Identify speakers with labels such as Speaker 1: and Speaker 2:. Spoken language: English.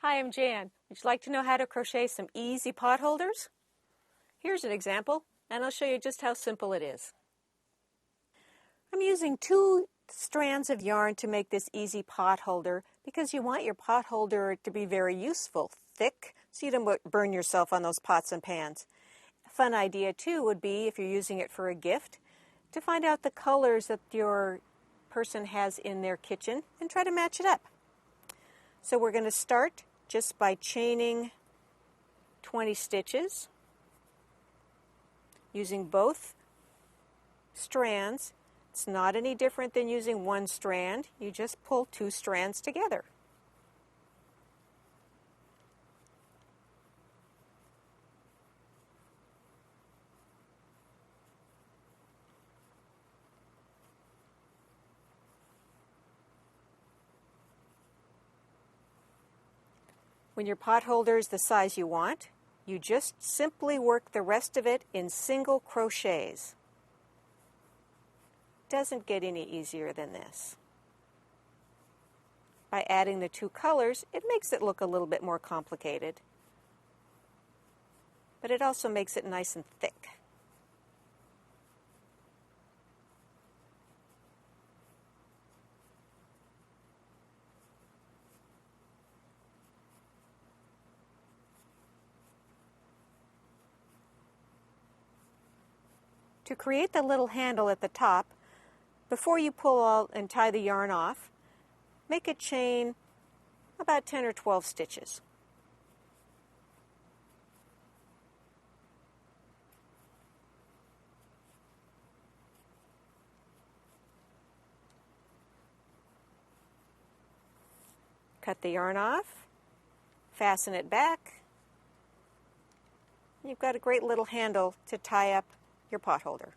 Speaker 1: Hi, I'm Jan. Would you like to know how to crochet some easy pot holders? Here's an example, and I'll show you just how simple it is. I'm using 2 strands of yarn to make this easy pot holder because you want your pot holder to be very useful, thick, so you don't burn yourself on those pots and pans. A fun idea too would be, if you're using it for a gift, to find out the colors that your person has in their kitchen and try to match it up. So we're going to start just by chaining 20 stitches using both strands. It's not any different than using one strand. You just pull 2 strands together. When your pot holder is the size you want, you just simply work the rest of it in single crochets. Doesn't get any easier than this. By adding the 2 colors, it makes it look a little bit more complicated, but it also makes it nice and thick. To create the little handle at the top, before you pull out and tie the yarn off, make a chain about 10 or 12 stitches. Cut the yarn off, fasten it back. You've got a great little handle to tie up your pot holder.